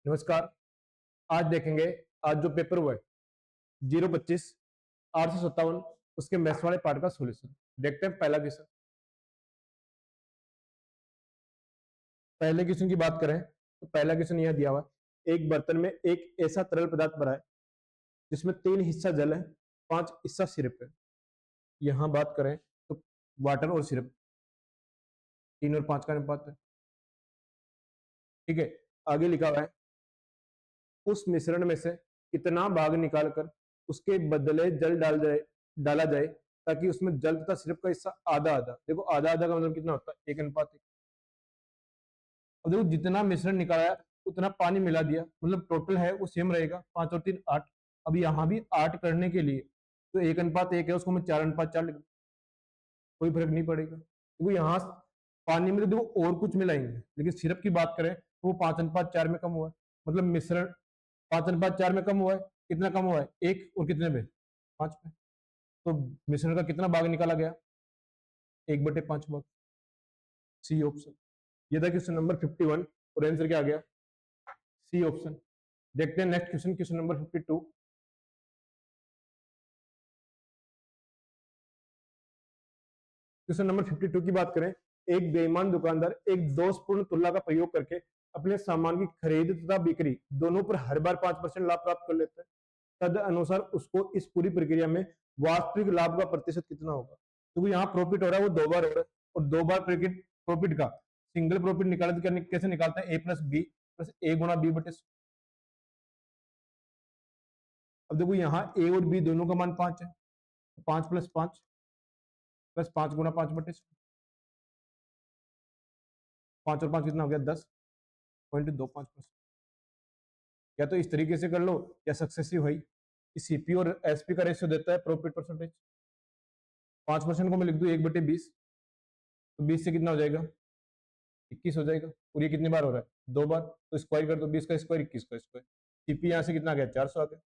नमस्कार। आज देखेंगे, आज जो पेपर हुआ है 025 857 उसके मैथ्स वाले पार्ट का सॉल्यूशन। देखते हैं पहला क्वेश्चन। पहले क्वेश्चन की बात करें तो पहला क्वेश्चन यह दिया हुआ है, एक बर्तन में एक ऐसा तरल पदार्थ भरा है जिसमें 3 हिस्सा जल है, 5 हिस्सा सिरप है। यहां बात करें तो वाटर और सिरप 3 और 5 का अनुपात है। ठीक है, आगे लिखा हुआ है उस मिश्रण में से कितना भाग निकालकर उसके बदले जल डाला जाए ताकि उसमें जल तथा सिरप का हिस्सा आधा आधा। देखो आधा आधा का मतलब कितना होता है, 1:1। अब देखो जितना मिश्रण निकाला उतना पानी मिला दिया, मतलब टोटल है वो सेम रहेगा, 5 और 3 8। अब यहाँ भी 8 करने के लिए तो 1:1 है, उसको मैं 4:4 लिख दूं, कोई फर्क नहीं पड़ेगा। देखो यहाँ पानी में तो देखो और कुछ मिलाएंगे, लेकिन सिरप की बात करें तो वो 5:4 में कम हुआ है, मतलब मिश्रण 5:4 में कम हुआ है। कितना कम हुआ है, 1 और कितने पे, 5 पे। तो मिश्रण का कितना भाग निकाला गया, 1/5 भाग। C option. ये था क्वेश्चन नंबर 51 और आंसर क्या आ गया, सी ऑप्शन। देखते हैं next question, question number 52। Question number 52 की बात करें, एक बेईमान दुकानदार एक दोषपूर्ण तुलना का प्रयोग करके अपने सामान की खरीद तथा बिक्री दोनों पर हर बार 5% लाभ प्राप्त कर लेता है। तद अनुसार उसको इस पूरी प्रक्रिया में वास्तविक लाभ का प्रतिशत कितना होगा। तो यहाँ प्रॉफिट हो रहा है वो 2 बार हो रहा है, और 2 बार प्रॉफिट का सिंगल प्रॉफिट निकालते कैसे निकालते हैं, A+B+A×B/। अब देखो यहाँ ए और बी दोनों का मान 5 है, 5 + 5 + 5×5/। 5 और 5 कितना हो गया, 10.25%। या तो इस तरीके से कर लो या सक्सेसिव है, सीपी और एसपी का रेशियो देता है प्रॉफिट परसेंटेज। 5% को मैं लिख दूं 1/20, तो 20 से कितना हो जाएगा, 21 हो जाएगा। और ये कितनी बार हो रहा है, 2 बार, तो स्क्वायर कर दो, 20 का स्क्वायर 21 का स्क्वायर। सीपी यहाँ से कितना आ गया, 400 आ गया,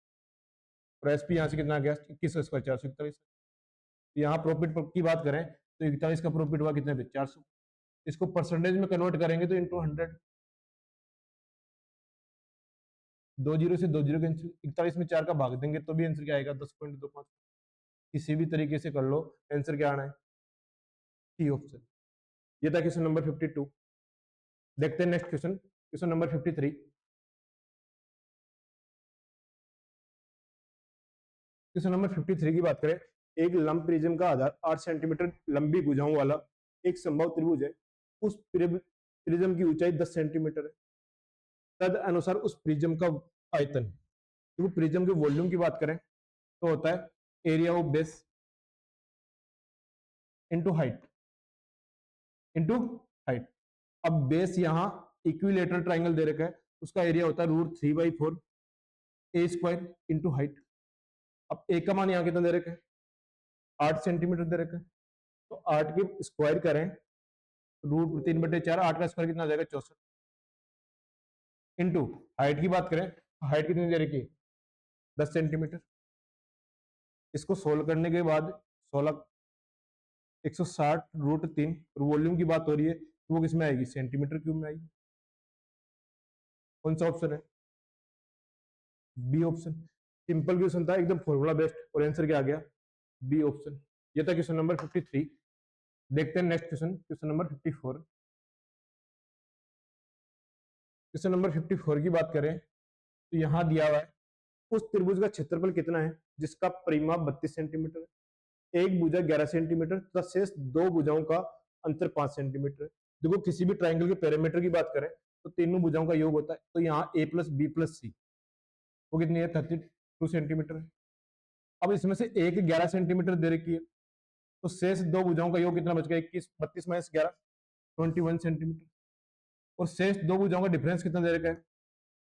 और एसपी यहाँ से कितना आ गया, 21 का स्क्वायर 441। यहाँ प्रॉफिट की बात करें तो 41 का प्रॉफिट हुआ कितने पे, 400। इसको परसेंटेज में कन्वर्ट करेंगे तो इंटू 100, 2 जीरो से 2 जीरो कैंसिल, 41 में 4 का भाग देंगे तो भी आंसर क्या आएगा, 10.25। किसी भी तरीके से कर लो, आंसर क्या आना है, सी ऑप्शन। ये था क्वेश्चन नंबर 52। देखते हैं next question, question number 53। Question number 53 की बात करें, एक लंब प्रिज्म का आधार 8 सेंटीमीटर लंबी भुजाओं वाला एक संभव त्रिभुज है, उस प्रिज्म की ऊंचाई 10 सेंटीमीटर है। तद अनुसार उस प्रिज्म का आयतन, तो प्रिज्म के वॉल्यूम की बात करें तो होता है area of base into height, into height. अब बेस यहाँ इक्विलेटरल ट्राइंगल दे रखा है, उसका एरिया होता है √3/4 A² इंटू हाइट। अब ए का मान यहाँ कितना दे रखा है, 8 सेंटीमीटर दे रखा है, तो 8 की स्क्वायर करें, √3/4, 8 का स्क्वायर कितना आ जाएगा, 64। इंटू हाइट की बात करें, हाइट कितनी दे रखी है, 10 सेंटीमीटर। इसको सोल्व करने के बाद 16 160 √3, और वॉल्यूम की बात हो रही है तो वो किसमें आएगी, सेंटीमीटर क्यूब में आएगी। कौन सा ऑप्शन है, बी ऑप्शन। सिंपल क्वेश्चन था, एकदम फॉर्मूला बेस्ड, और आंसर क्या आ गया, बी ऑप्शन। ये था क्वेश्चन नंबर 53। देखते हैं next question, question number 54। Question number 54 की बात करें तो यहां दिया हुआ है उस त्रिभुज का क्षेत्रफल कितना है जिसका परिमाप 32 सेंटीमीटर है, एक भुजा 11 सेंटीमीटर तथा शेष 2 भुजाओं का अंतर 5 सेंटीमीटर है। देखो किसी भी ट्राइंगल के पैरामीटर की बात करें तो तीनों भुजाओं का योग होता है, तो यहाँ A+B+C वो कितनी है, 32 सेंटीमीटर है। अब इसमें से एक 11 सेंटीमीटर दे रखी है, तो शेष 2 भुजाओं का योग कितना बच गया, 21, 32 - 11 21 सेंटीमीटर, और शेष 2 भुजाओं का डिफरेंस कितना दे रखा है,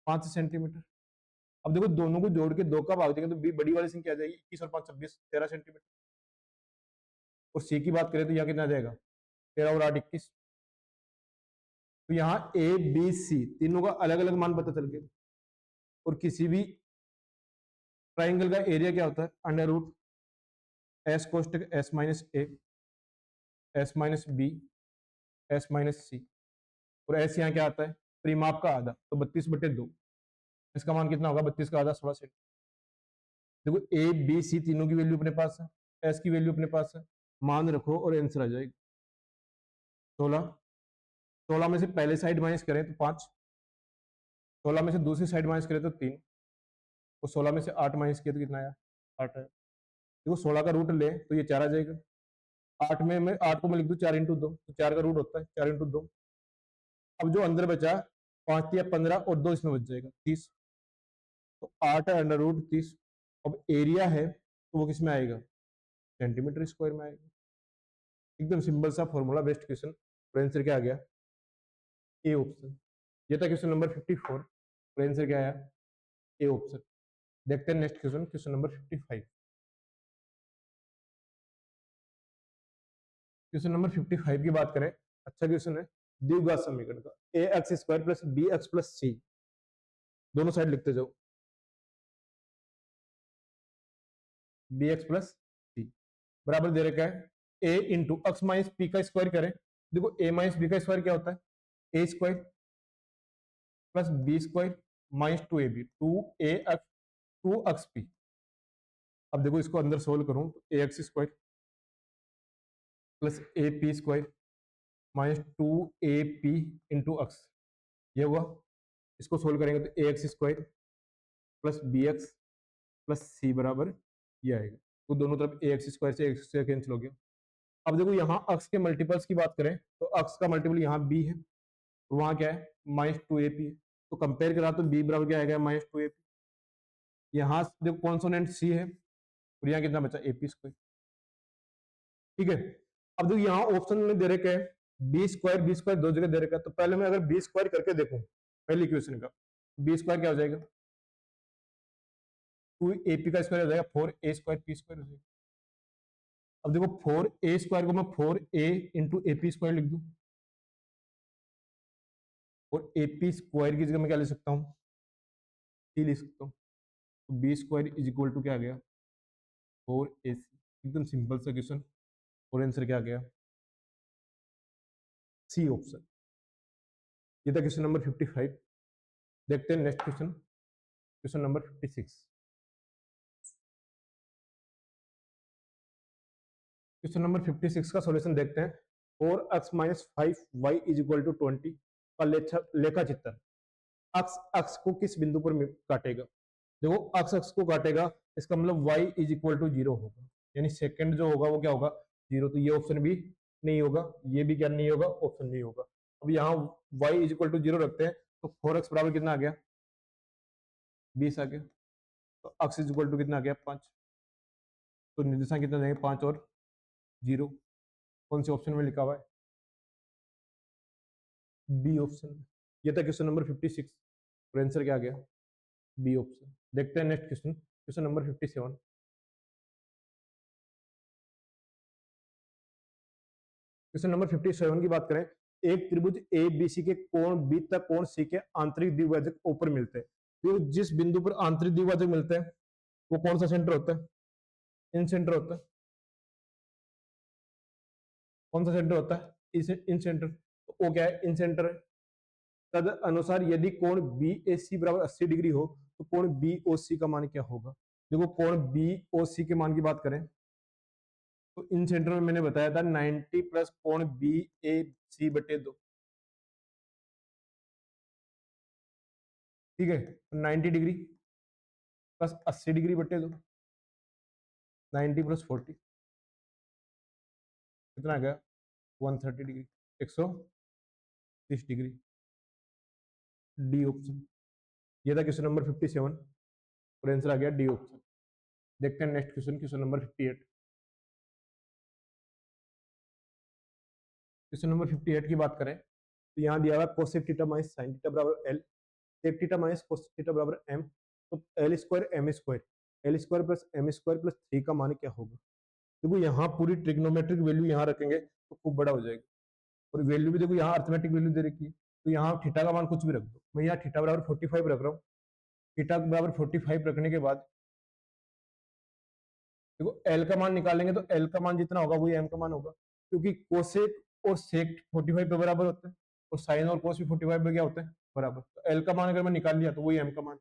5 सेंटीमीटर। अब देखो दोनों को जोड़ के 2 का भाग देंगे तो बी बड़ी वाली संख्या आ जाएगी, 21 और 5 26, 13 सेंटीमीटर। और सी की बात करें तो यहाँ कितना आ जाएगा, 13 और 8 21। तो यहाँ ए बी सी तीनों का अलग अलग मान पता चल गया। और किसी भी ट्राइंगल का एरिया क्या होता है, √S कोष्टक S-A S-B S-C, और S यहाँ क्या आता है, परिमाप का आधा, तो 32/2। इसका मान कितना होगा, 32 का आधा 16 सेंटीमीटर। देखो ए बी सी तीनों की वैल्यू अपने पास है, एस की वैल्यू अपने पास है, मान रखो और आंसर आ जाएगा 16। 16 में से पहले साइड माइनस करें तो 5, 16 में से दूसरी साइड माइनस करें तो 3, और 16 में से 8 माइनस किया तो कितना आया, 8 है। देखो 16 का रूट ले तो ये 4 आ जाएगा। 8 में मैं 8 को मैं लिख दूं 4 इंटू 2, तो 4 का रूट होता है 4 इंटू 2। अब जो अंदर बचा 5 या 15 और 2 इसमें बच जाएगा 30, तो 8 है अंडर रूट 30। अब एरिया है तो वो किस में आएगा, सेंटीमीटर स्क्वायर में आएगा। एकदम सिंपल सा फॉर्मूला बेस्ड क्वेश्चन, और आंसर क्या आ गया, ए ऑप्शन। ये था क्वेश्चन नंबर 54, और आंसर क्या आया, ए ऑप्शन। देखते हैं next question, question number 55। Question number 55 की बात करें, अच्छा क्वेश्चन है। द्विघात समीकरण का A X square plus B X plus C, दोनों साइड लिखते जाओ, बी एक्स प्लस सी बराबर दे रखा है A into X minus P का स्क्वायर करें। देखो ए माइनस बी का स्क्वायर क्या होता है, A square plus B square minus 2ab, 2ax 2xp। अब देखो इसको अंदर सोल्व करूं तो A X square plus A P square minus 2ab into X, ये हुआ। इसको सोल्व करेंगे तो A X square plus B X plus C बराबर ये आएगा। तो दोनों तरफ ए एक्स स्क्वायर से एक्स स्क्वायर कैंसिल हो गया। अब देखो यहाँ अक्स के मल्टीपल्स की बात करें तो अक्स का मल्टीपल यहाँ बी है, तो वहां क्या है माइनस 2ab है, तो कंपेयर करा तो बी बराबर क्या आएगा, माइनस 2ab। यहाँ देखो कॉन्सोनेंट सी है, और यहाँ कितना बचा, ए पी स्क्वायर। ठीक है, अब देखो यहाँ ऑप्शन में दे रखे हैं बी स्क्वायर दो जगह दे रखा है, तो पहले मैं अगर बी स्क्वायर करके देखूं पहली इक्वेशन का, बी स्क्वायर क्या हो जाएगा, 2ab का स्क्वायर हो जाएगा 4a स्क्वायर पी स्क्वायर हो जाएगा। अब देखो 4a स्क्वायर को मैं 4a इंटू ए पी स्क्वायर लिख दूं, और ए पी स्क्वायर की जगह मैं क्या ले सकता हूँ, सी लिख सकता हूँ। तो b square is equal to क्या आ गया, 4ac। एकदम सिंपल सा क्वेश्चन, और आंसर क्या आ गया, सी ऑप्शन। ये था क्वेश्चन नंबर 55। देखते हैं next question, question number 56। Question number 56 का सॉल्यूशन देखते हैं। 4x minus 5y is equal to 20 का लेखा चित्र अक्स अक्स को किस बिंदु पर काटेगा। देखो अक्स अक्स को काटेगा, इसका मतलब y इज इक्वल टू 0 होगा, यानी सेकंड जो होगा वो क्या होगा, 0। तो ये ऑप्शन भी नहीं होगा, ये भी क्या नहीं होगा, ऑप्शन नहीं होगा। अब यहाँ y इज इक्वल टू 0 रखते हैं, तो 4x बराबर कितना आ गया, 20 आ गया। तो x इज इक्वल टू कितना आ गया, 5। तो निर्देशांक कितना देंगे, 5 और 0। कौन से ऑप्शन में लिखा हुआ है, बी ऑप्शन। ये था क्वेश्चन नंबर 56, और आंसर क्या आ गया, बी ऑप्शन। देखते हैं next question, question number 57। Question number 57 की बात करें, एक त्रिभुज ए बी सी के कोण बी तक कोण सी के आंतरिक द्विभाजक ऊपर मिलते हैं। तो जिस बिंदु पर आंतरिक द्विभाजक मिलते हैं वो कौन सा सेंटर होता है, इन सेंटर होता है। कौन सा सेंटर होता है, इन सेंटर। तो वो क्या है, इन सेंटर है। तद अनुसार यदि कोण बी ए सी बराबर 80 डिग्री हो तो कोण बी ओ सी का मान क्या होगा। देखो कोण बी ओ सी के मान की बात करें तो इन सेंटर में मैंने बताया था 90 प्लस कोण बी ए सी बटे 2, ठीक है। 90 डिग्री प्लस 80 डिग्री बटे 2, 90 प्लस 40 कितना आ गया, 130 डिग्री, 130 डिग्री, डी ऑप्शन। ये था क्वेश्चन नंबर 57, और आंसर आ गया डी ऑप्शन। देखते हैं next question, question number 58। Question number 58 की बात करें तो यहाँ दिया हुआ cosec theta minus sine theta बराबर L, sec theta minus cosec theta बराबर एम। तो L square M square, L square plus M square plus 3 का मान क्या होगा। देखो यहाँ पूरी ट्रिग्नोमेट्रिक वैल्यू यहाँ रखेंगे तो खूब बड़ा हो जाएगा, और वैल्यू भी देखो यहाँ अर्थमेटिक वैल्यू दे रखी है, तो यहाँ थीटा का मान कुछ भी रख दो। मैं यहाँ थीटा बराबर 45 रख रहा हूँ। थीटा बराबर 45 रखने के बाद देखो एल का मान निकालेंगे तो एल का मान जितना होगा वही एम का मान होगा, क्योंकि कोसेक और सेक 45 पे बराबर होते हैं, और साइन और कोस भी 45 पे क्या होते हैं, बराबर। तो एल का मान अगर मैं निकाल लिया तो वही एम का मान।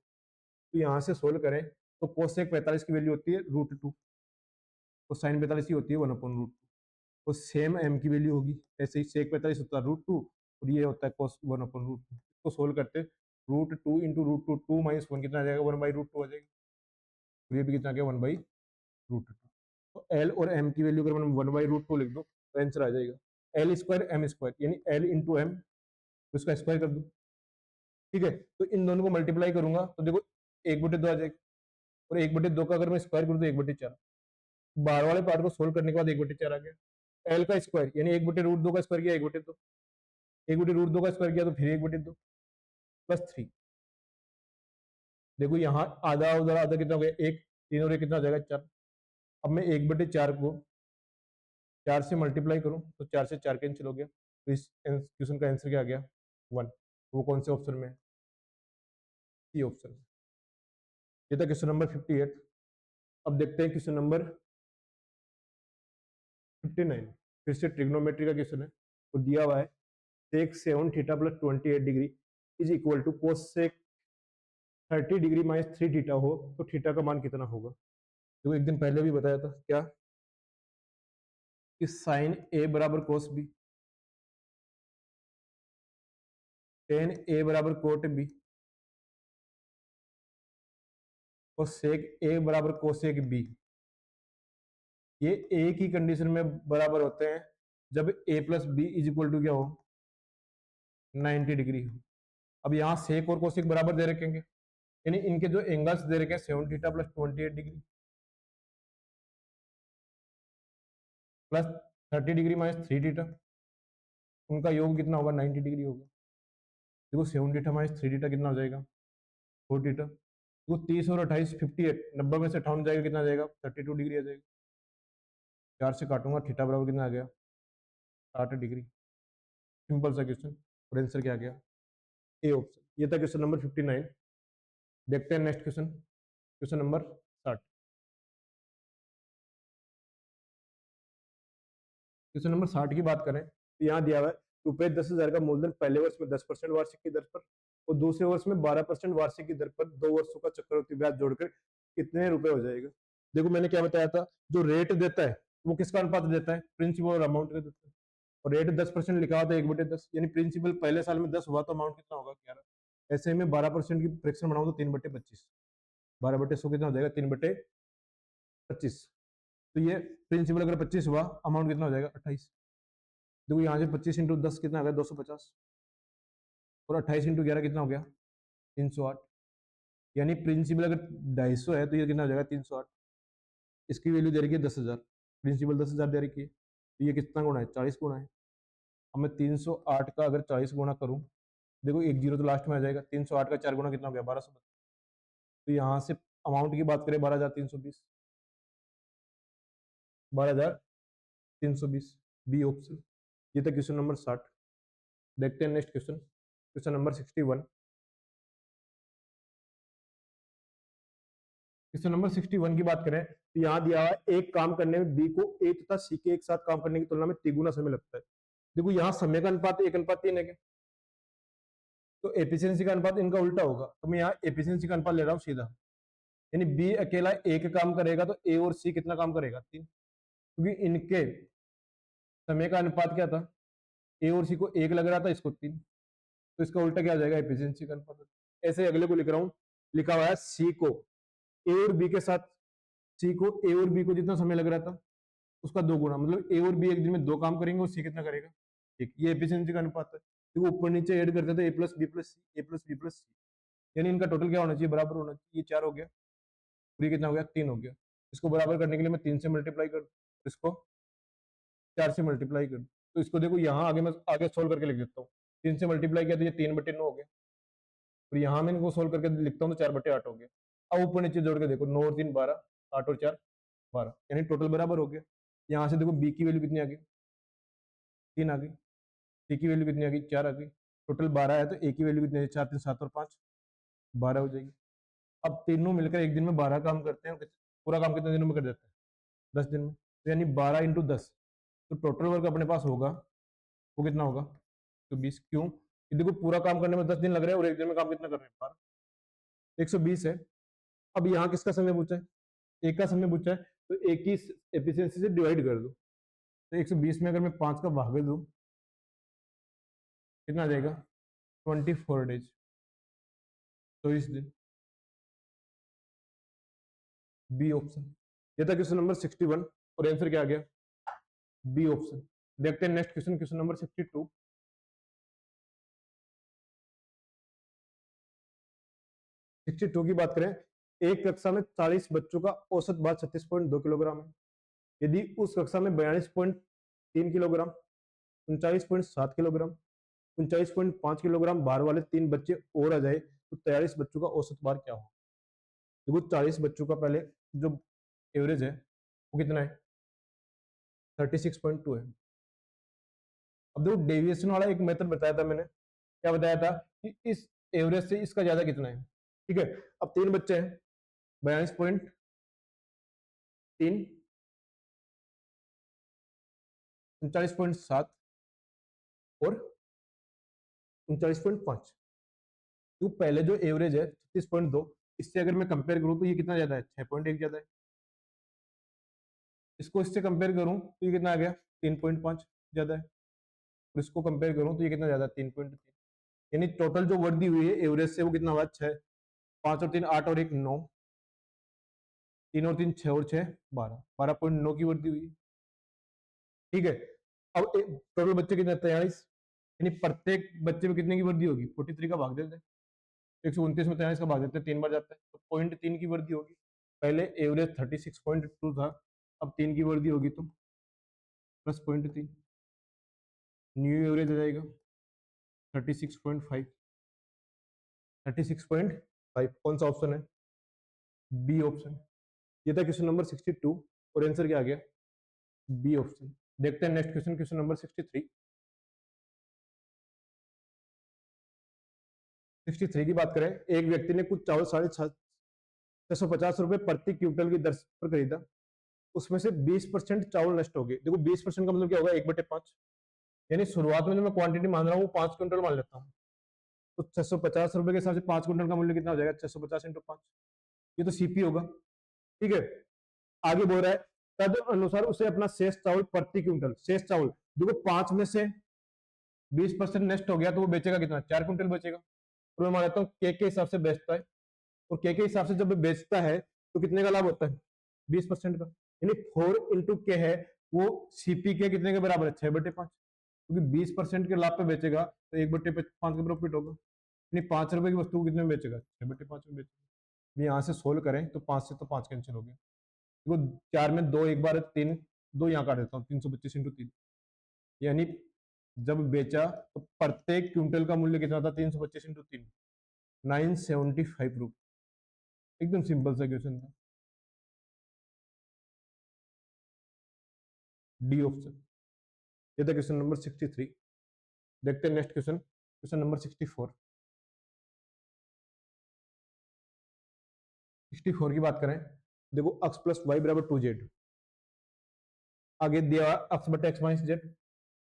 तो यहाँ से सोल्व करें तो कोसेक 45 की वैल्यू होती है √2, तो साइन 45 की होती है 1/√2। तो सेम m की वैल्यू होगी, ऐसे ही सेक 45 होता है √2 और ये होता है कोस 1/√2। इसको सोल्व करते √2 इंटू √2, 2 माइनस 1 कितना आ जाएगा, 1/√2 आ जाएगा। तो ये भी कितना आ गया, 1/√2। तो एल और एम की वैल्यू अगर मैं 1/√2 लिख दूँ तो आंसर आ जाएगा एल स्क्वायर एम स्क्वायर, यानी एल इंटू एम, तो इसका स्क्वायर कर दूँ। ठीक है, तो इन दोनों को मल्टीप्लाई करूंगा तो देखो 1/2 आ जाएगा, और 1/2 का अगर मैं स्क्वायर करूँ तो 1/4। बाहर वाले पार्ट को सोल्व करने के बाद 1/4 आ गया। एल का स्क्वायर यानी 1/√2 का स्क्वायर किया 1/2, 1/√2 का स्क्वायर किया तो फिर 1/2 प्लस 3। देखो यहाँ आधा उधर आधा कितना हो गया, 1, 3 और 1 कितना हो जाएगा, 4। अब मैं 1/4 को 4 से मल्टीप्लाई करूं तो 4 से 4 कैंसिल हो गया, तो इस क्वेश्चन का आंसर क्या आ गया, 1। वो कौन से ऑप्शन में है, सी ऑप्शन में। ये था क्वेश्चन नंबर 58। अब देखते हैं क्वेश्चन नंबर 59। फिर से ट्रिग्नोमेट्री का क्वेश्चन है, तो दिया हुआ है sec 7 theta plus 28 degree is equal to cos sec 30 degree minus 3 theta हो तो थीटा का मान कितना होगा। तो एक दिन पहले भी बताया था क्या, कि साइन ए बराबर कोस बी, टेन ए बराबर कोट बी, और सेक ए बराबर कोसेक बी, ये एक ही कंडीशन में बराबर होते हैं जब A plus B is equal to क्या हो, 90 डिग्री हो। अब यहाँ सेक और कोसेक बराबर दे रखेंगे, यानी इनके जो एंगल्स दे रखे हैं 7 theta plus 28 degree plus 30 degree minus 3 theta, उनका योग कितना होगा, 90 डिग्री होगा। देखो 7 थीटा माइनस 3 थीटा कितना हो जाएगा, 4 थीटा। देखो 30 और 28 58, 90 में से 58 जाएगा कितना आ जाएगा, 32 डिग्री आ जाएगा। 4 से काटूंगा, थीटा बराबर कितना आ गया, 60 डिग्री। सिंपल सा क्वेश्चन, और आंसर क्या आ गया, ए ऑप्शन। ये था क्वेश्चन नंबर 59। देखते हैं next question, question number 60। Question number 60 की बात करें तो यहाँ दिया हुआ है रुपए 10,000 का मूलधन पहले वर्ष में 10% वार्षिक की दर पर और दूसरे वर्ष में 12% वार्षिक की दर पर 2 वर्षों का चक्रवृद्धि ब्याज जोड़कर कितने रुपए हो जाएगा। देखो मैंने क्या बताया था, जो रेट देता है वो किसका अनुपात देता है, प्रिंसिपल और अमाउंट का देता है। और रेट 10% लिखा हुआ था 1/10, यानी प्रिंसिपल पहले साल में 10 हुआ तो अमाउंट कितना होगा, 11। ऐसे में 12% की फ्रैक्शन बनाऊं तो 3/25, 12/100 कितना हो जाएगा, 3/25। तो ये प्रिंसिपल अगर 25 हुआ, अमाउंट कितना हो जाएगा, 28। देखो यहाँ से 25 इंटू 10 कितना आ गया, 250, और 28 इंटू 11 कितना हो गया, 308। यानी प्रिंसिपल अगर 250 है तो ये कितना हो जाएगा, 308। इसकी वैल्यू दे रखी है 10,000, प्रिंसिपल 10,000 दे रखी है, तो ये कितना गुना है, 40 गुना है। अब मैं 308 का अगर 40 गुना करूं, देखो एक जीरो तो लास्ट में आ जाएगा, 308 का 4 गुना कितना हो गया, 1200। तो यहाँ से अमाउंट की बात करें 12,320, 12,320, बी ऑप्शन। ये था क्वेश्चन नंबर 60। देखते हैं next question, question number 61। Question number 61 की बात करें तो यहाँ दिया हुआ है एक काम करने में बी को ए तथा सी के एक साथ काम करने की तुलना में तिगुना समय लगता है। देखो यहाँ समय का अनुपात 1:3 है, तो एफिशिएंसी का अनुपात इनका उल्टा होगा, तो मैं यहाँ एफिशिएंसी का अनुपात ले रहा हूँ सीधा। यानी बी अकेला एक काम करेगा तो ए और सी कितना काम करेगा, 3, क्योंकि इनके समय का अनुपात क्या था, ए और सी को 1 लग रहा था, इसको 3, तो इसका उल्टा क्या आ जाएगा, एफिशिएंसी का अनुपात। ऐसे अगले को लिख रहा हूँ, लिखा हुआ है सी को ए और बी के साथ, सी को ए और बी को जितना समय लग रहा था उसका 2 गुना, मतलब ए और बी एक दिन में 2 काम करेंगे और सी कितना करेगा, एक। ये एफिशिएंसी का अनुपात है, तो ऊपर नीचे ऐड करते थे ए प्लस बी प्लस सी, ए प्लस बी प्लस सी, यानी इनका टोटल क्या होना चाहिए, बराबर होना चाहिए। ये 4 हो गया, फिर कितना हो गया, 3 हो गया। इसको बराबर करने के लिए मैं 3 से मल्टीप्लाई कर, इसको 4 से मल्टीप्लाई कर, तो इसको देखो यहाँ आगे मैं आगे सोल्व करके लिख देता हूँ। 3 से मल्टीप्लाई किया तो ये 3/9 हो गया, और यहाँ मैं इनको सोल्व करके लिखता हूँ तो 4/8 हो गया। अब ऊपर नीचे जोड़ के देखो, 9 और 3 12, 8 और 4 12, यानी टोटल बराबर हो गया। यहाँ से देखो बी की वैल्यू कितनी आ गई, 3 आ गई, सी की वैल्यू कितनी आ गई, 4 आ गई, टोटल 12 है, तो ए की वैल्यू कितनी है, 4 3 7 और 5 12 हो जाएगी। अब तीनों मिलकर एक दिन में 12 काम करते हैं, पूरा काम कितने दिनों में कर देते हैं, 10 दिन में, तो यानी 12 इंटू 10, तो टोटल वर्क अपने पास होगा वो कितना होगा, तो 20। क्यों, देखो पूरा काम करने में 10 दिन लग रहे हैं और एक दिन में काम कितना कर रहे हैं, 12, 120 है। अब यहाँ किसका समय पूछा है? एक का समय पूछा है, तो एक की एफिशिएंसी से डिवाइड कर दो। तो 120 में अगर मैं 5 का भाग दूं, कितना आ जाएगा? 24 डेज, 24 दिन। B option. ये था क्वेश्चन नंबर 61 और आंसर क्या आ गया? B option. देखते हैं नेक्स्ट क्वेश्चन, क्वेश्चन नंबर 62। 62 की बात करें, एक कक्षा में 40 बच्चों का औसत भार 36.2 किलोग्राम है। यदि उस कक्षा में 42.3 किलोग्राम, 39.7 किलोग्राम, 39.5 किलोग्राम भार वाले 3 बच्चे और आ जाए तो 43 बच्चों का औसत भार क्या हो? देखो 40 बच्चों का पहले जो एवरेज है वो कितना है? 36.2 है। अब देखो डेविएशन वाला एक मेथड बताया था मैंने, क्या बताया था कि इस एवरेज से इसका ज्यादा कितना है। ठीक है, अब 3 बच्चे हैं, 42.3, 39.7 और 39.5। तो पहले जो एवरेज है 36.2, इससे अगर मैं कंपेयर करूं तो ये कितना ज्यादा है? 6.1 ज्यादा है। इसको इससे कंपेयर करूं तो ये कितना आ गया? 3.5 ज्यादा है। और इसको कंपेयर करूं तो ये कितना ज्यादा है? 3.3। यानी टोटल जो वृद्धि हुई है एवरेज से वो कितना हुआ? 6। 5 और 3 8 और 1 9, 3 और 3 6 और 6 12, 12.9 की वृद्धि हुई। ठीक है, अब टोटल बच्चे कितने? 43। यानी प्रत्येक बच्चे में कितने की वृद्धि होगी? 43 का भाग देते हैं, 129 में 43 का भाग देते हैं, 3 बार जाता है तो 0.3 की वृद्धि होगी। पहले एवरेज 36.2 था, अब 3 की वृद्धि होगी तो प्लस 0.3, न्यू एवरेज आ जाएगा 36.5। 36.5 कौन सा ऑप्शन है? B option. ये था क्वेश्चन नंबर 62 और आंसर क्या आ गया? B option. देखते हैं नेक्स्ट क्वेश्चन, क्वेश्चन नंबर 63। 63 की बात करें, एक व्यक्ति ने कुछ चावल 650 रुपए प्रति क्विंटल की दर पर खरीदा, उसमें से 20% चावल नष्ट हो गए। देखो 20% का मतलब क्या होगा? 1/5। यानी शुरुआत में जो मैं क्वांटिटी मान रहा हूँ वो 5 क्विंटल मान लेता हूँ, तो 650 रुपए के हिसाब से 5 क्विंटल का मूल्य कितना हो जाएगा? 650 इंटू 5, ये तो सीपी होगा। ठीक है, आगे बोल रहा है तद अनुसार उसे अपना शेष चावल प्रति क्विंटल, शेष चावल देखो 5 में से 20% नष्ट हो गया तो वो बेचेगा कितना? 4 क्विंटल बेचेगा। और मैं मान लेता हूँ के हिसाब से बेचता है, और के हिसाब से जब बेचता है तो कितने का लाभ होता है? 20% का। यानी 4 इंटू के है वो सीपी के कितने के बराबर है? 6/5। क्योंकि 20% के लाभ पे बेचेगा तो 1/5 का प्रॉफिट होगा। यानी 5 रुपए की वस्तु को कितने में बेचेगा? 6/5 में बेचेगा। यहाँ से सोल्व करें तो 5 से तो 5 कैंसिल हो गया। देखो 4 में 2 एक बार 3, 2 यहाँ काट देता हूँ, 325 इंटू 3। यानी जब बेचा तो प्रत्येक क्विंटल का मूल्य कितना था? 325 इंटू 3, 975 रुपये। एकदम सिंपल सा क्वेश्चन था। D option. ये था क्वेश्चन नंबर 63। देखते हैं नेक्स्ट क्वेश्चन, क्वेश्चन नंबर 64। 64 की बात करें, देखो x प्लस वाई बराबर 2z, आगे दिया x बटे एक्स माइनस जेड,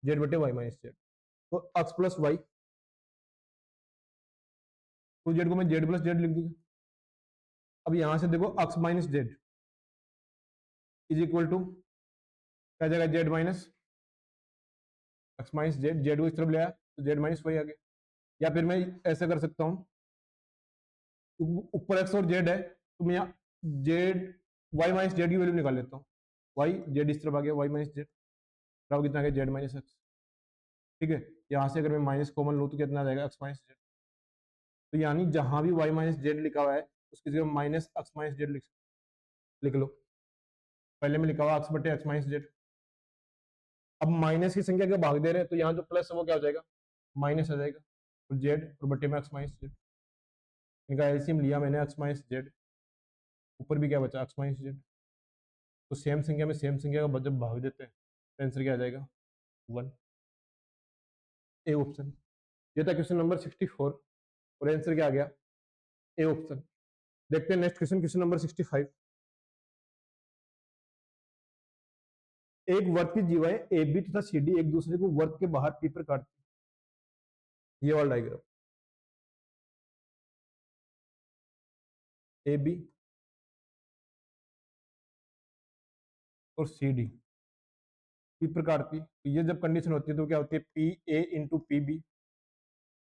जेड बटे वाई माइनस जेड। तो x प्लस वाई, 2z को मैं जेड प्लस जेड लिख दूंगा। अब यहां से देखो x minus z is equal to क्या जाएगा? Z minus x minus z, z को इस तरफ ले आया तो जेड माइनस वाई आ गया। या फिर मैं ऐसा कर सकता हूँ, ऊपर एक्स और जेड है तो मैं यहाँ जेड वाई माइनस जेड की वैल्यू निकाल लेता हूँ। वाई जेड इस तरफ आ गया, वाई माइनस जेड बराबर कितना आ गया? Z minus x. ठीक है, यहाँ से अगर मैं माइनस कॉमन लूँ तो कितना आ जाएगा? X minus Z. तो यानी जहां भी वाई माइनस जेड लिखा हुआ है उसकी जगह माइनस एक्स माइनस जेड लिख लो। पहले में लिखा हुआ एक्स बटे एक्स माइनस जेड। अब माइनस की संख्या का भाग दे रहे हैं तो यहाँ जो प्लस है वो क्या हो जाएगा? माइनस आ जाएगा। तो जेड और बटे में एक्स माइनस जेड, इनका एलसीएम लिया मैंने, एक्स माइनस जेड, ऊपर भी क्या बचा? X minus Z. तो सेम संख्या में सेम संख्या का जब भाग देते हैं तो आंसर क्या आ जाएगा? 1। A option. ये था क्वेश्चन नंबर 64 और आंसर क्या आ गया? A option. देखते हैं नेक्स्ट क्वेश्चन, क्वेश्चन नंबर 65। एक वर्ग की जीवाएं ए बी तथा सी डी एक दूसरे को वर्ग के बाहर पी पर काटती। ये वाला डायग्राम, ए बी और सी डी पी प्रकार की। तो ये जब कंडीशन होती है तो क्या होती है, P A into P B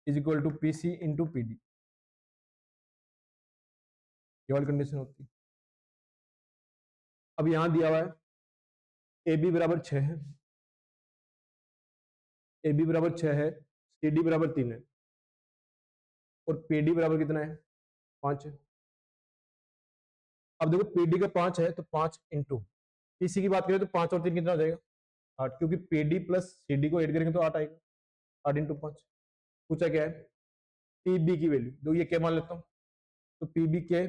is equal to P C into P D, ये वाली कंडीशन होती है। अब यहां दिया हुआ है ए बी बराबर 6 है, ए बी बराबर 6 है, सी डी बराबर 3 है और पी डी बराबर कितना है, 5 है। अब देखो पी डी का 5 है तो 5 इंटू पीसी की बात करें तो 5 और 3 कितना हो जाएगा, 8, क्योंकि P D plus C D को ऐड करेंगे तो 8 आएगा, 8 इंटू 5। पूछा क्या है, पी बी की वैल्यू, तो ये क्या मान लेता हूँ, तो पी बी के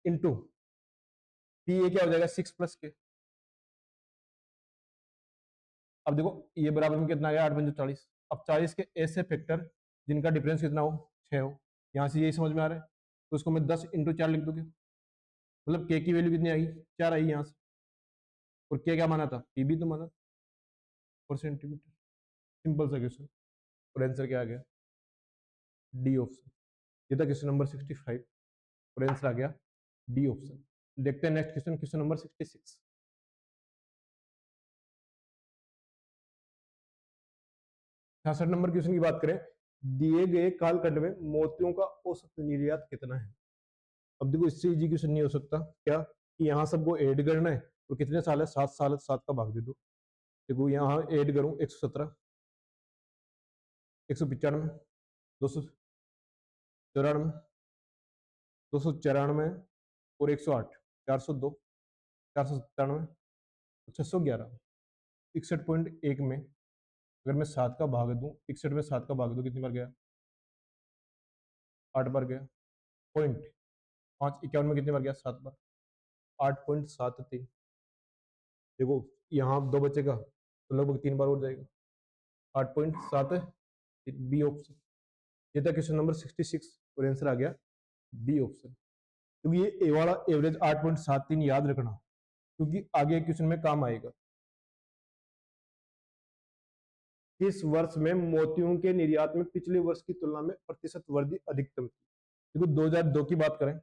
इंटू पी ए क्या हो जाएगा 6 प्लस के। अब देखो ये बराबर में कितना आ गया, 8 पंजे 40। अब 40 के ऐसे फैक्टर जिनका डिफरेंस कितना हो, 6 हो, यहाँ से यही समझ में आ रहा है, तो उसको मैं 10 इंटू 4 लिख दूंगी, मतलब के की वैल्यू कितनी आई, 4 आई यहाँ से। और के क्या माना था, पी बी तो माना पर सेंटीमीटर। सिंपल सा क्वेश्चन, और आंसर क्या आ गया, डी ऑप्शन। ये था क्वेश्चन नंबर 65 और आंसर आ गया डी ऑप्शन। देखते हैं next question, question number 66। 66 number question की बात करें, दिए गए कालखंड में मोतियों का औसत निर्यात कितना है। अब देखो इससे इजी क्वेश्चन नहीं हो सकता, क्या कि यहाँ सबको ऐड करना है, तो कितने साल है, 7 साल है, 7 का भाग दे दो। देखो यहाँ ऐड करूँ 117, 195, 294, 294 और 108, 402, 497, 611, 61.1 में अगर मैं 7 का भाग दूं, 61 में 7 का भाग दूं कितनी बार गया, 8 बार गया। पॉइंट 551 में कितनी बार गया, 7 बार, 8.73। देखो यहाँ 2 बचेगा तो लगभग 3 बार और जाएगा, 8.7, बी ऑप्शन। ये था क्वेश्चन नंबर 66 और आंसर आ गया बी ऑप्शन। क्योंकि ये ए वाला एवरेज 8.73 याद रखना, क्योंकि आगे क्वेश्चन में काम आएगा। इस वर्ष में मोतियों के निर्यात में पिछले वर्ष की तुलना में प्रतिशत वृद्धि अधिकतम थी। देखो 2002 की बात करें,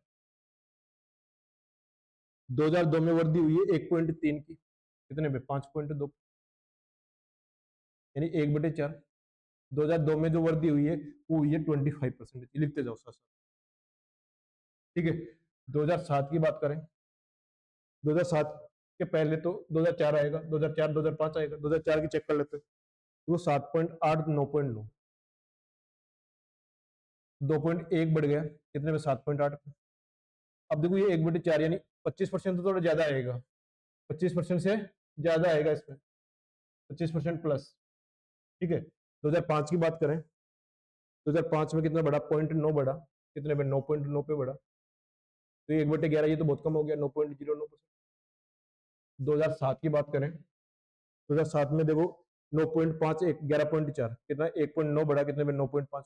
2002 में वृद्धि हुई है 1.3 की, कितने पे, 5.2, यानी 1/4। 2002 में जो वृद्धि हुई है वो हुई है 25%, लिखते जाओ साथ साथ, ठीक है। 2007 की बात करें, 2007 के पहले तो 2004 आएगा, 2004 2005 आएगा, 2004 की चेक कर लेते हैं, तो वो 7.8, 9.9, 2.1 बढ़ गया, कितने में, 7.8 पे। अब देखो ये 1/4 यानी 25% तो थोड़ा ज्यादा आएगा, 25% से ज्यादा आएगा इसमें, 25% प्लस, ठीक है। 2005 की बात करें, 2005 में कितना बढ़ा, 0.9 बढ़ा, कितने पे, 9.9 पे बढ़ा, तो 1/11 ये तो बहुत कम हो गया, 9.09%। 2007 की बात करें, 2007 में देखो 9.5, 11.4, कितना, 1.9 बढ़ा, कितने में, 9.5,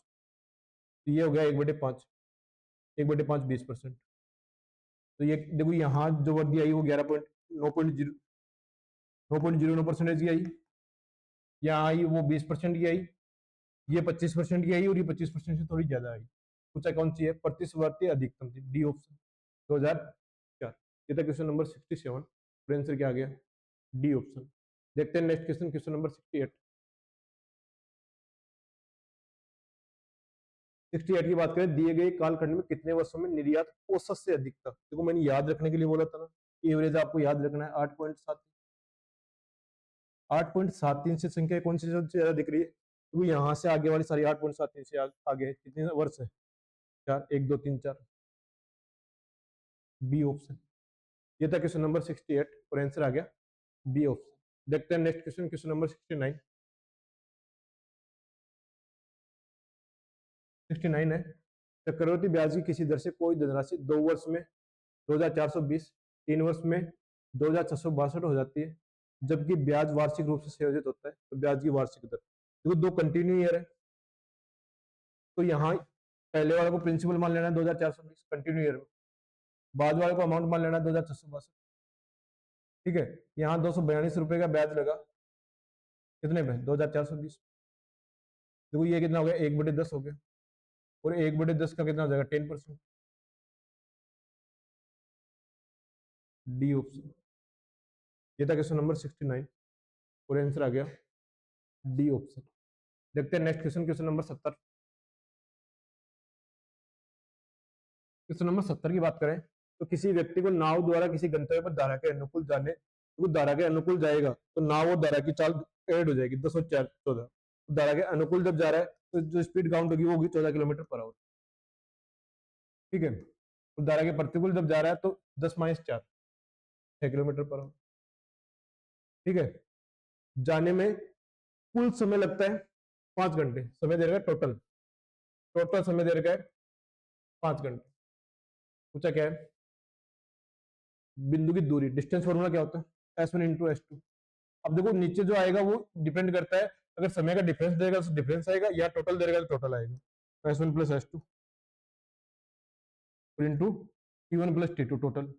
तो ये हो गया 1/5, 1/5 20%। तो ये देखो यहाँ जो वृद्धि आई वो 9.09% की आई, यहाँ आई वो 20% की आई, ये 25% की आई और ये 25% से थोड़ी ज्यादा आई। पूछा कौन सी है, प्रतिस्पर्धी अधिकतम थी, डी ऑप्शन, 2004। ये था क्वेश्चन नंबर 67, आंसर क्या आ गया, डी ऑप्शन। देखते हैं नेक्स्ट क्वेश्चन, क्वेश्चन नंबर 68। 68 की बात करें, दिए गए कालखंड में कितने वर्षों में निर्यात औसत से अधिक था। देखो मैंने याद रखने के लिए बोला था ना, एवरेज आपको याद रखना है, 8.7, 8.73 से संख्या कौन सी सबसे ज्यादा दिख रही है, तो यहाँ से आगे वाली सारी 8.73 से आगे कितने वर्ष है, 4, 1 2 3 4, बी ऑप्शन। ये था क्वेश्चन नंबर 68 और आंसर आ गया बी ऑप्शन। देखते हैं नेक्स्ट क्वेश्चन, क्वेश्चन नंबर 69। 69 है, चक्रवृद्धि ब्याज की किसी दर से कोई धनराशि 2 वर्ष में 2420, 3 वर्ष में 2662 हो जाती है, जबकि ब्याज वार्षिक रूप से संयोजित होता है, तो ब्याज की वार्षिक दर, देखो 2 कंटिन्यू ईयर है, तो यहाँ पहले वाले को प्रिंसिपल मान लेना है 2420 कंटिन्यू ईयर में, बाद वाले को अमाउंट मान लेना है 2662, ठीक है। यहाँ 242 रुपए का ब्याज लगा, कितने में, 2420, देखो ये कितना हो गया, 1/10 हो गया, और 1/10 का कितना हो जाएगा, 10%, डी ऑप्शन। ये था क्वेश्चन नंबर 69 और आंसर आ गया डी ऑप्शन। देखते हैं next question, question number 70। Question number 70 की बात करें तो किसी व्यक्ति को नाव द्वारा किसी गंतव्य पर धारा के अनुकूल जाने, वो धारा के अनुकूल जाएगा तो नाव और धारा की चाल ऐड हो जाएगी 10 और 4 14। धारा के अनुकूल जब जा रहा है तो जो स्पीड काउंट होगी वो होगी 14 किलोमीटर पर आवर। ठीक है, तो धारा के प्रतिकूल जब जा रहा है तो 10 माइनस 4 6 किलोमीटर पर आवर। ठीक है, जाने में कुल समय लगता है 5 घंटे, समय दे रखा है टोटल, टोटल समय दे रखा है 5 घंटे। पूछा क्या है, बिंदु की दूरी, डिस्टेंस फॉर्मूला क्या होता है, S1 इंटू S2। अब देखो नीचे जो आएगा वो डिपेंड करता है, अगर समय का डिफरेंस देगा तो डिफरेंस आएगा, या टोटल देगा तो टोटल आएगा। तो S1 plus S2 into T1 plus T2 total.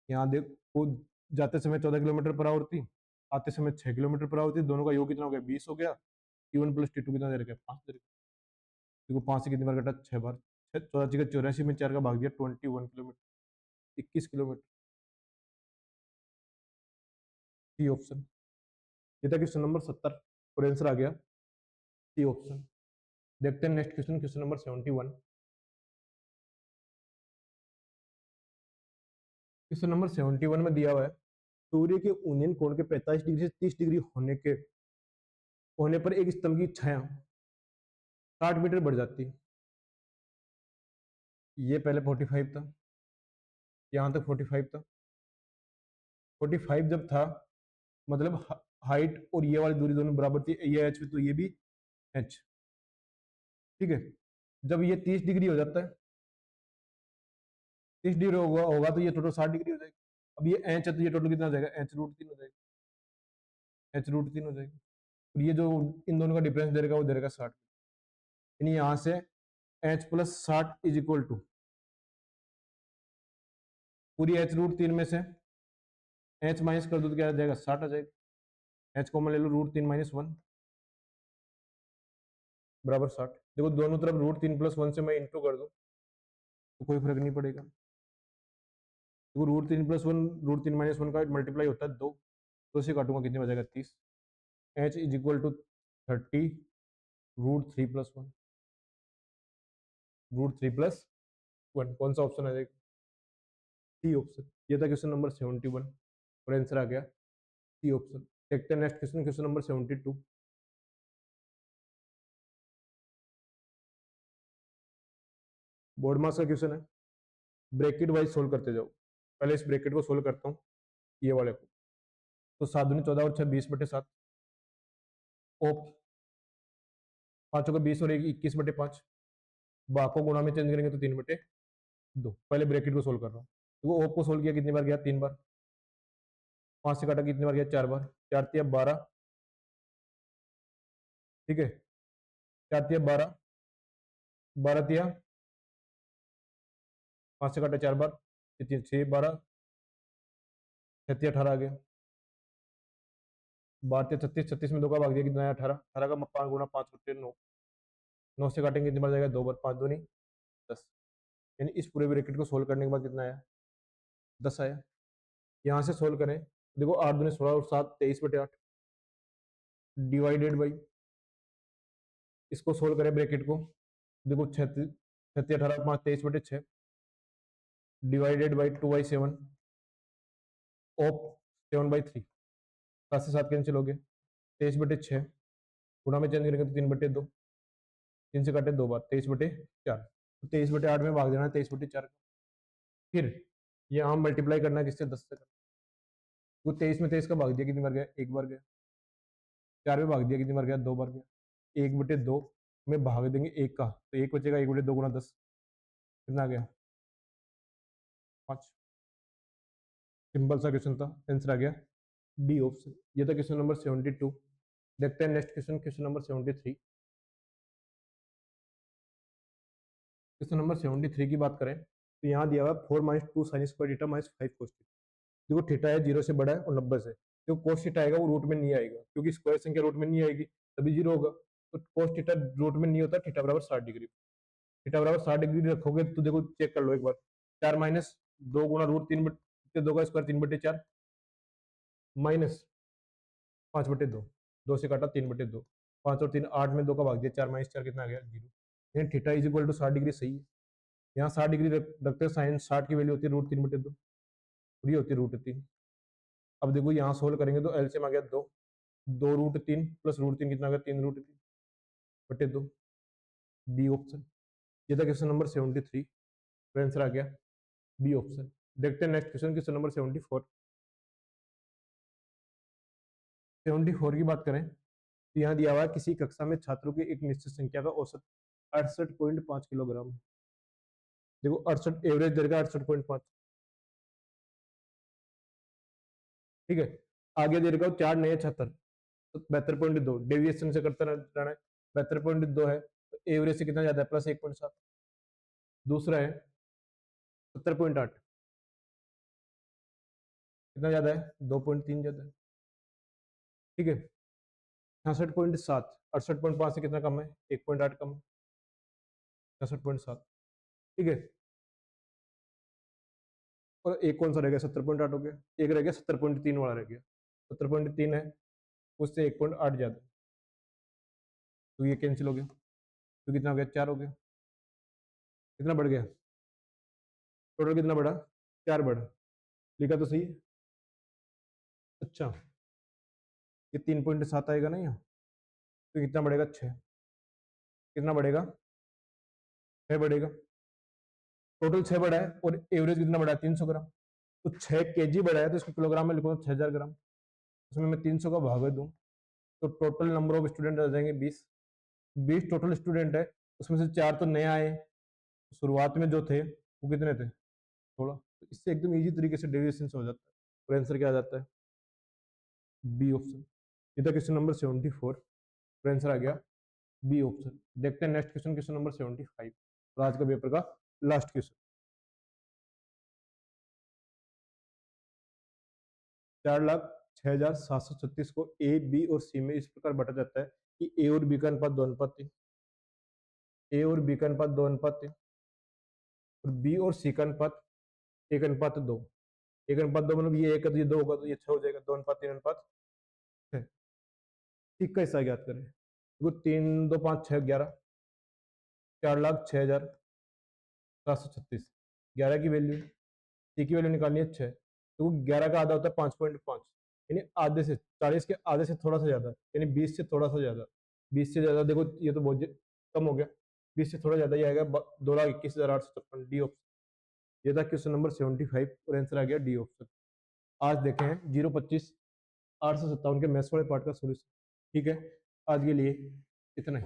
यहाँ देखो जाते समय 14 किलोमीटर पर आवर थी, आते समय 6 किलोमीटर पर आवर थी, दोनों का योग कितना हो गया 20 हो गया। T1 प्लस T2 कितना दे रखा है 5 दे रखा है। देखो 5 से कितनी बार कटा 6 बार, 14 का 84 में 4 का भाग दिया 21 किलोमीटर, 21 किलोमीटर। सी ऑप्शन, ये था क्वेश्चन नंबर 70 और आंसर आ गया सी ऑप्शन। देखते हैं next question, question number 71। Question number 71 में दिया हुआ है सूर्य के उन्नयन कोण के 45 डिग्री से 30 डिग्री होने पर एक स्तंभ की छाया 60 मीटर बढ़ जाती है। ये पहले 45 था, यहां तक 45 था। 45 जब था मतलब हाइट और ये वाली दूरी दोनों बराबर थी, ये h तो ये भी h। ठीक है, जब ये 30 डिग्री हो जाता है, 30 डिग्री होगा तो ये टोटल 60 डिग्री हो जाएगी। अब ये h है तो ये टोटल कितना हो जाएगा, h√3 हो जाएगा, h√3 हो जाएगा। और ये जो इन दोनों का डिफरेंस दे रखा वो दे रखा 60। यानी यहां से h plus 60 is equal to पूरी h√3 में से h माइनस कर दो तो क्या आ जाएगा 60 आ जाएगा। h कॉमन ले लो, √3 माइनस 1 बराबर 60। देखो दोनों तरफ √3 प्लस 1 से मैं इंटू कर दूं तो कोई फर्क नहीं पड़ेगा। देखो √3 प्लस 1 √3 माइनस 1 का मल्टीप्लाई होता है 2, तो से काटूंगा कितने बचेगा 30। h is equal to 30 √3 plus 1, √3 plus 1। कौन सा ऑप्शन आ जाएगा, सी ऑप्शन। ये था क्वेश्चन नंबर 71 और आंसर आ गया सी ऑप्शन। देखते हैं next question, question number 72। Board मास का क्वेश्चन है, ब्रैकेट वाइज सोल्व करते जाओ। पहले इस ब्रैकेट को सोल्व करता हूँ, ये वाले को। तो 7 दूनी 14 और 6 20/7, ओप 5 का 20 और 1 21/5, बा को गुणा में चेंज करेंगे तो 3/2। पहले ब्रैकेट को सोल्व कर रहा हूँ। तो ओप को सोल्व किया कितनी बार गया 3 बार, 5 से काटा कितनी बार गया 4 बार, 4 तिया 12। ठीक है, 4 तिया 12, 12 तिया 5 से काटा 4 बार, 6 12, 6 तिया 18 आ गया। 12 तिया 36, 36 में 2 का भाग दिया कितना आया 18, 18 का 5 गुणा 5 बटे 9, 9 से काटेंगे कितनी बार जाएगा 2 बार, 5 दूनी 10। यानी इस पूरे ब्रैकेट को सोल्व करने के बाद कितना आया 10 आया। यहाँ से सोल्व करें, देखो 8 दूनी 16 और 7 23/8 डिवाइडेड बाई, इसको सोल्व करें ब्रैकेट को, देखो 36 18 5 23/6 डिवाइडेड बाई 2/7 ऑफ 7/3, 7 से 7 कैंसिल हो गए, 23/6 गुणा में चेंज करेंगे तो 3/2, 3 से काटे 2 बार, 23/4। तो 23/8 में भाग देना है 23/4। फिर यहाँ मल्टीप्लाई करना है किससे 10 से। वो 23 में 23 का भाग दिया कितनी बार गया 1 बार गया, 4 में भाग दिया कितनी बार गया 2 बार गया, 1/2 में भाग देंगे 1 का तो 1 बचेगा, 1/2 गुणा 10 कितना आ गया 5। सिंपल सा क्वेश्चन था, आंसर आ गया डी ऑप्शन। ये था क्वेश्चन नंबर 72। देखते हैं next question, question number 73। Question number 73 की बात करें तो यहाँ दिया हुआ 4 - 2 sin square theta minus 5 cos theta. देखो थीटा है 0 से बड़ा है और 90 से, जो cos थीटा आएगा वो रूट में नहीं आएगा, क्योंकि स्क्वायर संख्या रूट में नहीं आएगी तभी 0 होगा। तो cos थीटा रूट में नहीं होता, थीटा बराबर 60 डिग्री। थीटा बराबर 60 डिग्री रखोगे तो देखो चेक कर लो एक बार, 4 - 2 गुणा रूट 3/2 का स्क्वायर 3/4 माइनस 5/2, 2 से काटा 3/2, 5 और 3 8 में 2 का भाग दिया 4 माइनस 4 कितना आ गया 0। यानी theta is equal to 60 degree सही है। यहाँ 60 डिग्री रखते हैं, साइन 60 की वैल्यू होती है रूट 3/2 और ये होती है रूट 3। अब देखो यहाँ सोल्व करेंगे तो एलसीएम आ गया 2, 2√3 प्लस रूट 3 कितना आ गया 3√3/2, बी ऑप्शन। ये था क्वेश्चन नंबर 73, तो आंसर आ गया बी ऑप्शन। देखते हैं नेक्स्ट क्वेश्चन, क्वेश्चन नंबर 74। 74 की बात करें तो यहाँ दिया हुआ है किसी कक्षा में छात्रों की एक निश्चित संख्या का औसत 68.5 किलोग्राम। देखो 68 एवरेज दे रखा 68.5, ठीक है। आगे दे रखा 4 नए छात्र, तो 72.2 डेविएशन से करता रहना है। 72.2 है तो एवरेज से कितना ज्यादा है प्लस 1.7। दूसरा है 70.8, कितना ज्यादा है 2.3 ज्यादा है, ठीक है। 66.7, 68.5 से कितना कम है 1.8 कम है, 66.7, ठीक है। और एक कौन सा रह गया 70.8 हो गया, एक रह गया 70.3 वाला रह गया। 70.3 है उससे 1.8 ज्यादा, तो ये कैंसिल हो गया, तो कितना हो गया 4 हो गया। कितना बढ़ गया टोटल, कितना बढ़ा 4 बढ़ा, लिखा तो सही है। अच्छा ये 3.7 आएगा ना यहाँ, तो कितना बढ़ेगा 6, कितना बढ़ेगा 6 बढ़ेगा, टोटल 6 बढ़ा है और एवरेज कितना बढ़ा है 300 ग्राम। तो 6 kg बढ़ा है तो इसको किलोग्राम में लिखूंगा 6000 ग्राम, उसमें मैं 300 का भाग दूं तो टोटल नंबर ऑफ स्टूडेंट आ जाएंगे 20। 20 टोटल स्टूडेंट है, उसमें से 4 तो नए आए, शुरुआत में जो थे वो कितने थे 16। तो इससे एकदम इजी तरीके से डेविएशन से हो जाता है और आंसर क्या आ जाता है बी ऑप्शन। ये था क्वेश्चन नंबर 74 और आंसर आ गया बी ऑप्शन। देखते हैं नेक्स्ट क्वेश्चन, क्वेश्चन नंबर 75 और आज का पेपर का लास्ट क्वेश्चन। 4,06,736 को ए बी और सी में इस प्रकार बांटा जाता है कि ए और बी का अनुपात 2 अनुपात 3, ए और बी का अनुपात 2 अनुपात 3 और बी और सी का अनुपात 1:2। 1:2 मतलब ये 1 है तो ये 2 होगा तो ये 6 हो जाएगा, 2:3:6। ठीक का हिस्सा ज्ञात करें। देखो 3 2 5 6 11, 4,06,736, 11 की वैल्यू, सी की वैल्यू निकालनी है 6, तो 11 का आधा होता है 5.5, यानी आधे से 40 के आधे से थोड़ा सा ज्यादा, यानी 20 से थोड़ा सा ज्यादा। 20 से ज्यादा देखो ये तो बहुत कम हो गया, 20 से थोड़ा ज्यादा ही आएगा 2,21,854, डी ऑप्शन। ये था क्वेश्चन नंबर 75 और आंसर आ गया डी ऑप्शन। आज देखे हैं 025 857 के मैथ्स वाले पार्ट का सोल्यूशन। ठीक है, आज के लिए इतना ही।